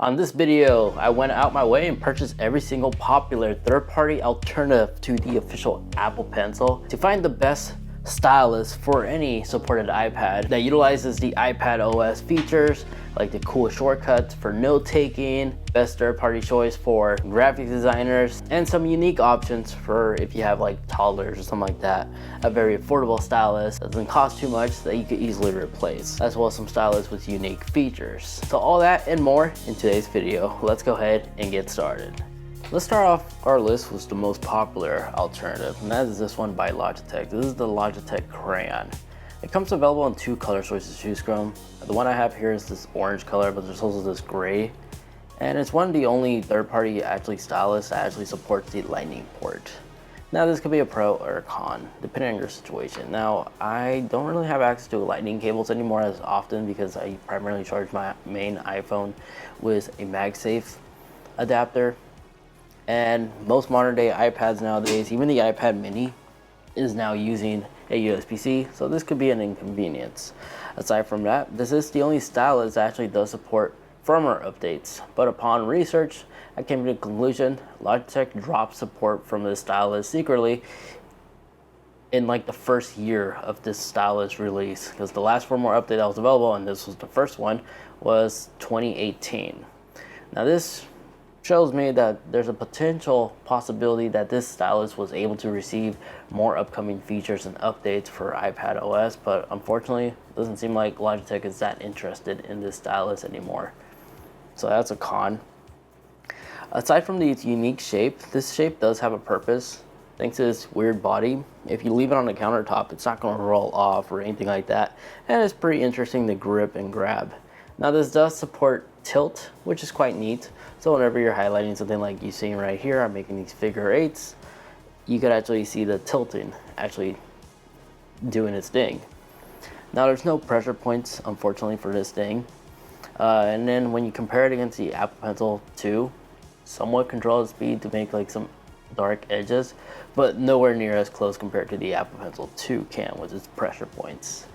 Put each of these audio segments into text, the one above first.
On this video, I went out my way and purchased every single popular third-party alternative to the official Apple Pencil to find the best stylus for any supported iPad that utilizes the iPad OS features, like the cool shortcuts for note-taking, best third-party choice for graphic designers, and some unique options for if you have like toddlers or something like that. A very affordable stylus that doesn't cost too much that you could easily replace, as well as some stylus with unique features. So all that and more in today's video. Let's go ahead and get started. Let's start off our list with the most popular alternative, and that is this one by Logitech. This is the Logitech Crayon. It comes available in two color choices to choose from. The one I have here is this orange color, but there's also this gray. And it's one of the only third-party stylus that actually supports the lightning port. Now this could be a pro or a con, depending on your situation. Now, I don't really have access to lightning cables anymore as often because I primarily charge my main iPhone with a MagSafe adapter. And most modern day iPads nowadays, even the iPad mini, is now using a USB-C, so this could be an inconvenience. Aside from that, this is the only stylus that actually does support firmware updates, but upon research, I came to the conclusion Logitech dropped support from this stylus secretly in like the first year of this stylus release, because the last firmware update that was available, and this was the first one, was 2018. Now this shows me that there's a potential possibility that this stylus was able to receive more upcoming features and updates for iPad OS, but unfortunately, it doesn't seem like Logitech is that interested in this stylus anymore. So that's a con. Aside from the unique shape, this shape does have a purpose. Thanks to this weird body, if you leave it on the countertop, it's not going to roll off or anything like that, and it's pretty interesting to grip and grab. Now this does support tilt, which is quite neat. So whenever you're highlighting something like you see right here, I'm making these figure eights, you could actually see the tilting actually doing its thing. Now there's no pressure points, unfortunately, for this thing. And then when you compare it against the Apple Pencil 2, somewhat controlled speed to make like some dark edges, but nowhere near as close compared to the Apple Pencil 2 can with its pressure points.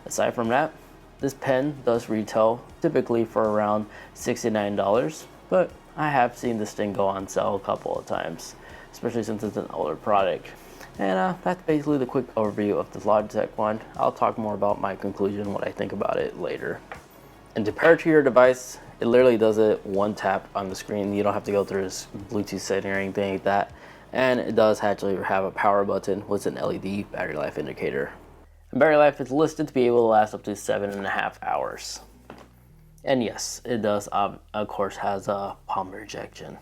Aside from that, this pen does retail typically for around $69, but I have seen this thing go on sale a couple of times, especially since it's an older product. And that's basically the quick overview of the Logitech one. I'll talk more about my conclusion, what I think about it later. And to pair it to your device, it literally does it one tap on the screen. You don't have to go through this Bluetooth setting or anything like that. And it does actually have a power button with an LED battery life indicator. Battery life is listed to be able to last up to 7.5 hours. And yes, it does, of course, has a palm rejection.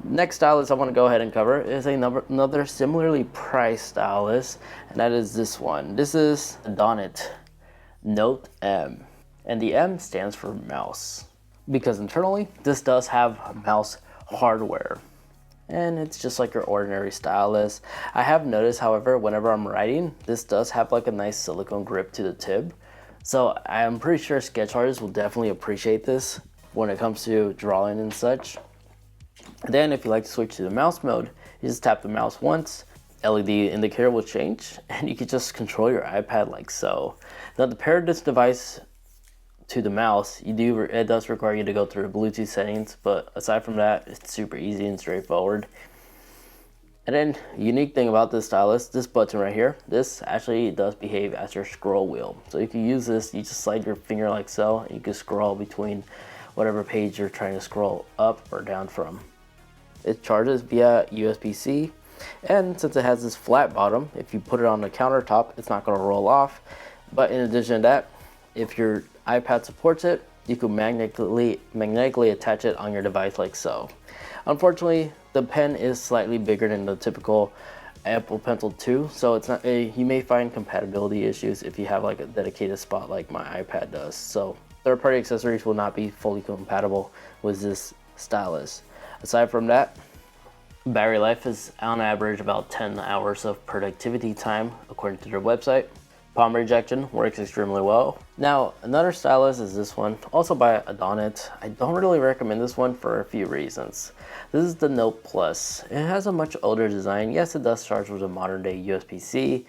Next stylus I want to go ahead and cover is another similarly priced stylus, and that is this one. This is Adonit Note-M, and the M stands for mouse, because internally, this does have mouse hardware. And it's just like your ordinary stylus. I have noticed, however, whenever I'm writing, this does have like a nice silicone grip to the tip. So I'm pretty sure sketch artists will definitely appreciate this when it comes to drawing and such. Then if you like to switch to the mouse mode, you just tap the mouse once, LED indicator will change, and you can just control your iPad like so. Now to pair this device to the mouse, it does require you to go through Bluetooth settings, but aside from that, it's super easy and straightforward. And then, unique thing about this stylus, this button right here, this actually does behave as your scroll wheel. So if you use this, you just slide your finger like so, and you can scroll between whatever page you're trying to scroll up or down from. It charges via USB-C, and since it has this flat bottom, if you put it on the countertop, it's not going to roll off. But in addition to that, if your iPad supports it, you can magnetically attach it on your device like so. Unfortunately, the pen is slightly bigger than the typical Apple Pencil 2, so it's not you may find compatibility issues if you have like a dedicated spot like my iPad does. So third-party accessories will not be fully compatible with this stylus. Aside from that, battery life is on average about 10 hours of productivity time according to their website. Palm rejection works extremely well. Now, another stylus is this one, also by Adonit. I don't really recommend this one for a few reasons. This is the Note Plus. It has a much older design. Yes, it does charge with a modern day USB-C,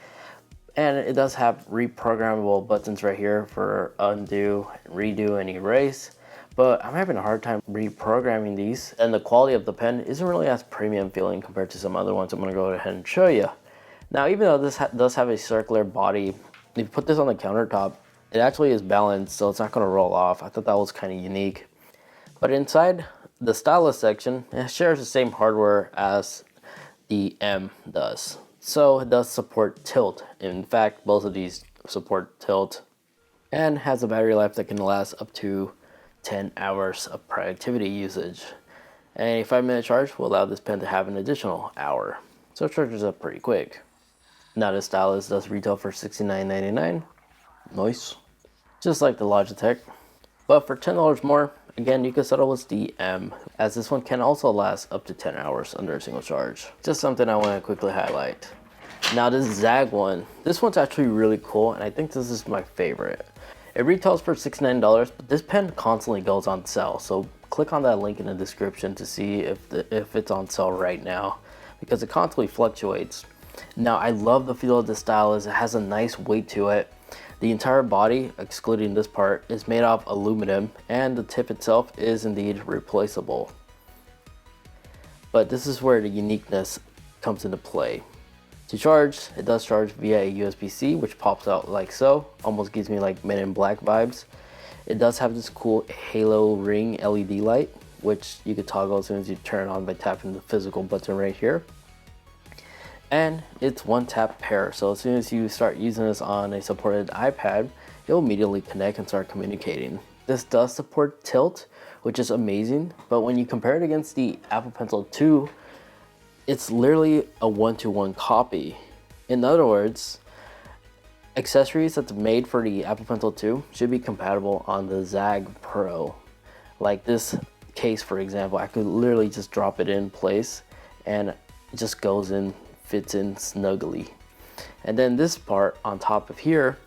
and it does have reprogrammable buttons right here for undo, redo, and erase. but I'm having a hard time reprogramming these, and the quality of the pen isn't really as premium feeling compared to some other ones I'm going to go ahead and show you. Now, even though this does have a circular body, if you put this on the countertop, it actually is balanced, so it's not going to roll off. I thought that was kind of unique. But inside the stylus section, it shares the same hardware as the M does. So it does support tilt. In fact, both of these support tilt, and has a battery life that can last up to 10 hours of productivity usage. And a 5-minute charge will allow this pen to have an additional hour. So it charges up pretty quick. Now this stylus does retail for $69.99. Nice. Just like the Logitech. But for $10 more, again, you can settle with the M, as this one can also last up to 10 hours under a single charge. Just something I want to quickly highlight. Now this Zagg one, this one's actually really cool, and I think this is my favorite. It retails for $69, but this pen constantly goes on sale, so click on that link in the description to see if it's on sale right now, because it constantly fluctuates. Now I love the feel of the stylus. It has a nice weight to it. The entire body, excluding this part, is made of aluminum, and the tip itself is indeed replaceable. But this is where the uniqueness comes into play. To charge, it does charge via a USB-C, which pops out like so. Almost gives me like Men in Black vibes. It does have this cool halo ring LED light, which you could toggle as soon as you turn it on by tapping the physical button right here. And it's one tap pair, so as soon as you start using this on a supported iPad, you'll immediately connect and start communicating. This does support tilt, which is amazing, but when you compare it against the Apple Pencil 2, it's literally a one-to-one copy. In other words, accessories that's made for the Apple Pencil 2 should be compatible on the Zagg Pro. Like this case, for example, I could literally just drop it in place and it just goes in, fits in snugly. And then this part on top of here,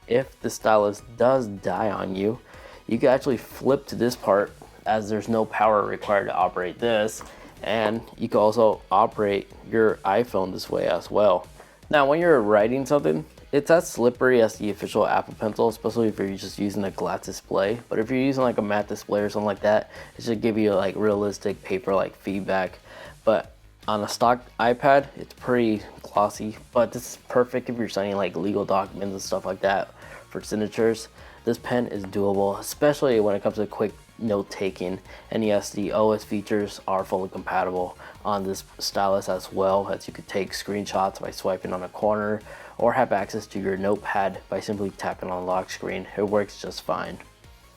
if the stylus does die on you, you can actually flip to this part, as there's no power required to operate this. And you can also operate your iPhone this way as well. Now when you're writing something, it's as slippery as the official Apple Pencil, especially if you're just using a glass display. But if you're using like a matte display or something like that, it should give you like realistic paper-like feedback. But on a stock iPad, it's pretty glossy, but this is perfect if you're signing like legal documents and stuff like that for signatures. This pen is doable, especially when it comes to quick note taking. And yes, the OS features are fully compatible on this stylus as well, as you could take screenshots by swiping on a corner or have access to your notepad by simply tapping on the lock screen. It works just fine.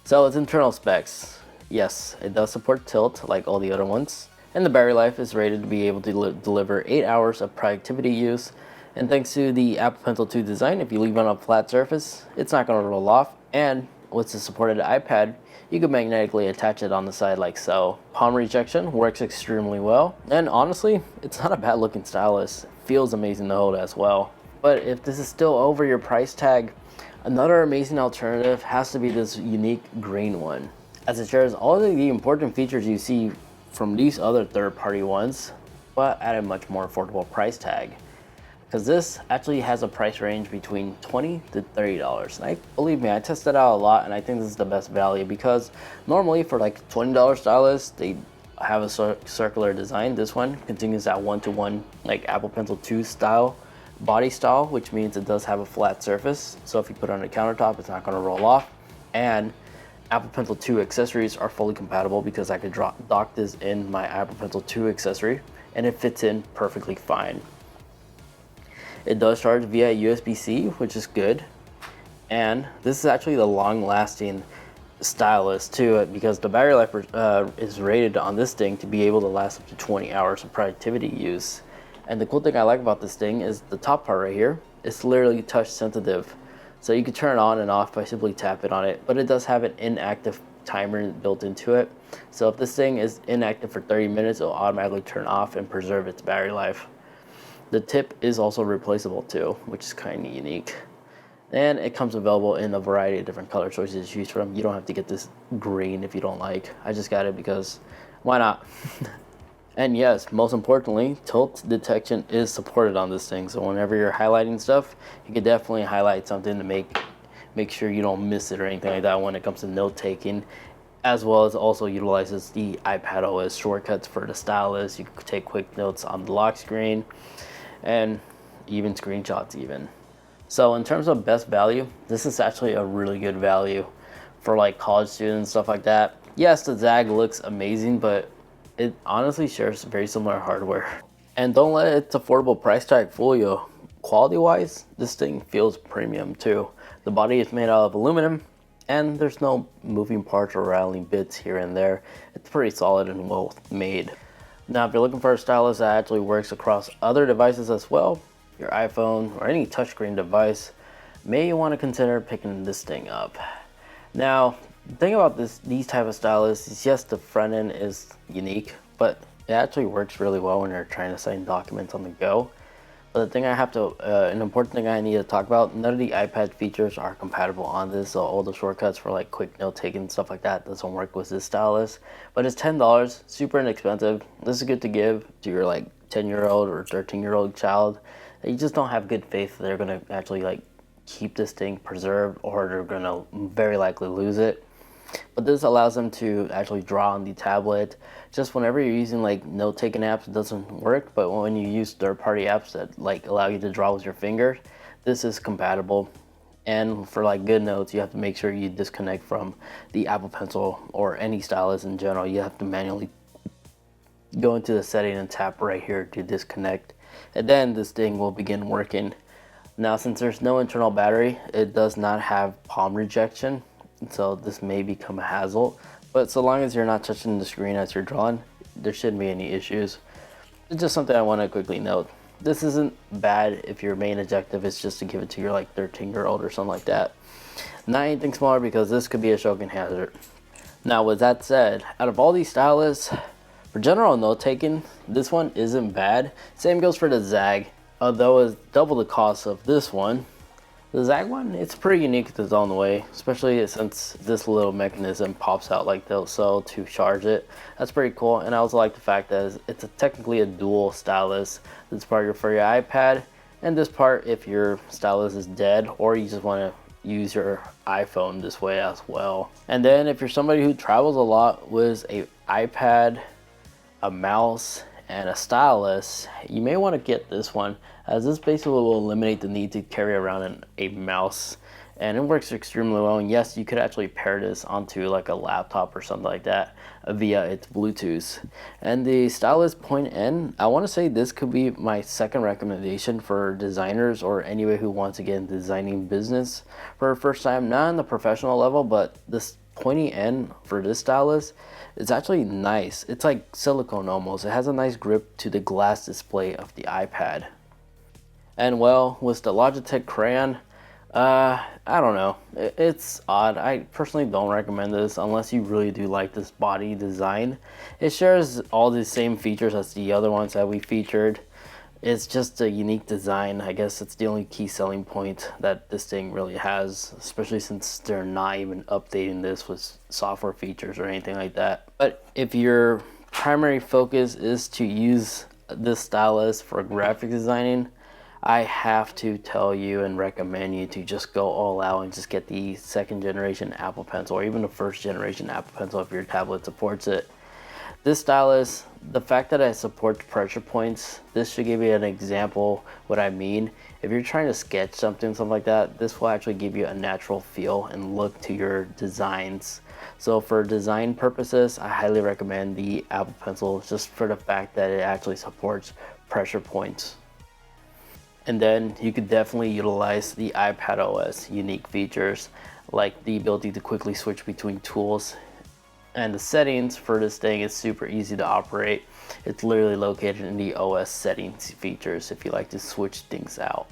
So its internal specs, yes, it does support tilt like all the other ones, and the battery life is rated to be able to deliver 8 hours of productivity use. And thanks to the Apple Pencil 2 design, if you leave it on a flat surface, it's not going to roll off. And with the supported iPad, you can magnetically attach it on the side like so. Palm rejection works extremely well, and honestly, it's not a bad looking stylus. It feels amazing to hold as well. But if this is still over your price tag, another amazing alternative has to be this unique green one, as it shares all of the important features you see from these other third-party ones, but at a much more affordable price tag. Because this actually has a price range between $20 to $30. And believe me, I tested out a lot, and I think this is the best value, because normally for like $20 stylus, they have a circular design. This one continues that one-to-one like Apple Pencil 2 style body style, which means it does have a flat surface. So if you put it on a countertop, it's not going to roll off. And Apple Pencil 2 accessories are fully compatible, because I could dock this in my Apple Pencil 2 accessory and it fits in perfectly fine. It does charge via USB-C, which is good. And this is actually the long-lasting stylus too, because the battery life is rated on this thing to be able to last up to 20 hours of productivity use. And the cool thing I like about this thing is the top part right here. It's literally touch sensitive. So you can turn it on and off by simply tapping on it, but it does have an inactive timer built into it. So if this thing is inactive for 30 minutes, it'll automatically turn off and preserve its battery life. The tip is also replaceable too, which is kind of unique. And it comes available in a variety of different color choices to choose from. You don't have to get this green if you don't like. I just got it because why not? And yes, most importantly, tilt detection is supported on this thing. So whenever you're highlighting stuff, you can definitely highlight something to make sure you don't miss it or anything like that when it comes to note taking. as well as also utilizes the iPad OS shortcuts for the stylus. You can take quick notes on the lock screen and even screenshots even. So in terms of best value, this is actually a really good value for like college students, stuff like that. Yes, the Zagg looks amazing, but it honestly shares very similar hardware. And don't let its affordable price tag fool you. Quality wise, this thing feels premium too. The body is made out of aluminum and there's no moving parts or rattling bits here and there. It's pretty solid and well made. Now, if you're looking for a stylus that actually works across other devices as well, your iPhone or any touchscreen device, may you want to consider picking this thing up. Now, the thing about these type of stylus is, yes, the front end is unique, but it actually works really well when you're trying to sign documents on the go. But the thing I have to, an important thing I need to talk about, none of the iPad features are compatible on this, so all the shortcuts for like quick note taking, stuff like that, doesn't work with this stylus. But it's $10, super inexpensive. This is good to give to your like 10-year-old or 13-year-old child. You just don't have good faith they're gonna actually like keep this thing preserved, or they're gonna very likely lose it. But this allows them to actually draw on the tablet. Just whenever you're using like note-taking apps, it doesn't work, but when you use third-party apps that like allow you to draw with your fingers, this is compatible. And for like good notes, you have to make sure you disconnect from the Apple Pencil or any stylus in general. You have to manually go into the setting and tap right here to disconnect, and then this thing will begin working. Now, since there's no internal battery, it does not have palm rejection, so this may become a hassle, but so long as you're not touching the screen as you're drawing, there shouldn't be any issues. It's just something I want to quickly note. This isn't bad if your main objective is just to give it to your like 13-year-old or something like that. Not anything smaller, because this could be a choking hazard. Now, with that said, out of all these stylus, for general note taking, this one isn't bad. Same goes for the Zagg, although it's double the cost of this one. The Zagg one, it's pretty unique in its own way, especially since this little mechanism pops out like so to charge it. That's pretty cool, and I also like the fact that it's technically a dual stylus. This part for your iPad, and this part if your stylus is dead or you just want to use your iPhone this way as well. And then if you're somebody who travels a lot with an iPad, a mouse, and a stylus, you may want to get this one, as this basically will eliminate the need to carry around a mouse, and it works extremely well. And yes, you could actually pair this onto like a laptop or something like that via its Bluetooth. And the Stylus Point N, I want to say this could be my second recommendation for designers or anybody who wants to get into designing business for the first time, not on the professional level, but this pointy end for this stylus, it's actually nice. It's like silicone almost. It has a nice grip to the glass display of the iPad. And well, with the Logitech Crayon, I don't know. It's odd. I personally don't recommend this unless you really do like this body design. It shares all the same features as the other ones that we featured. It's just a unique design. I guess it's the only key selling point that this thing really has, especially since they're not even updating this with software features or anything like that. But if your primary focus is to use this stylus for graphic designing, I have to tell you and recommend you to just go all out and just get the second generation Apple Pencil, or even the first generation Apple Pencil if your tablet supports it. This stylus, the fact that it supports pressure points, this should give you an example what I mean. If you're trying to sketch something like that, this will actually give you a natural feel and look to your designs. So for design purposes, I highly recommend the Apple Pencil, just for the fact that it actually supports pressure points. And then you could definitely utilize the iPad OS unique features, like the ability to quickly switch between tools. And the settings for this thing is super easy to operate. It's literally located in the OS settings features. If you like to switch things out,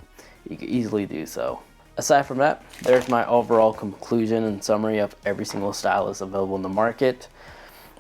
you can easily do so. Aside from that, there's my overall conclusion and summary of every single stylus available in the market.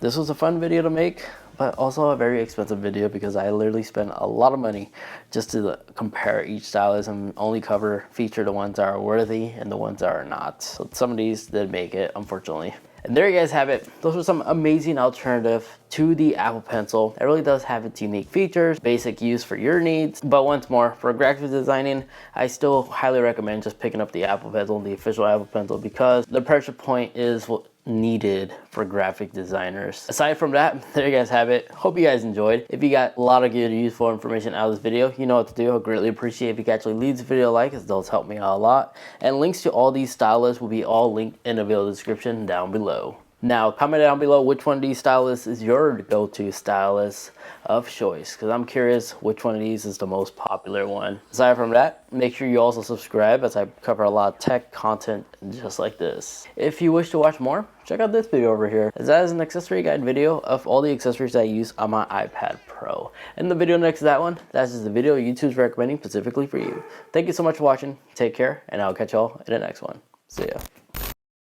This was a fun video to make, but also a very expensive video because I literally spent a lot of money just to compare each stylus and only feature the ones that are worthy and the ones that are not. So some of these did make it, unfortunately. And there you guys have it. Those are some amazing alternative to the Apple Pencil. It really does have its unique features, basic use for your needs. But once more, for graphic designing, I still highly recommend just picking up the Apple Pencil, the official Apple Pencil, because the pressure point is needed for graphic designers. Aside from that, there you guys have it. Hope you guys enjoyed. If you got a lot of good useful information out of this video, you know what to do. I'd greatly appreciate if you could actually leave this video a like, as those help me out a lot. And links to all these stylus will be all linked in the video description down below. Now, comment down below which one of these stylus is your go-to stylus of choice, because I'm curious which one of these is the most popular one. Aside from that, make sure you also subscribe, as I cover a lot of tech content just like this. If you wish to watch more, check out this video over here, as that is an accessory guide video of all the accessories that I use on my iPad Pro. And the video next to that one, that's just the video YouTube's recommending specifically for you. Thank you so much for watching, take care, and I'll catch y'all in the next one. See ya.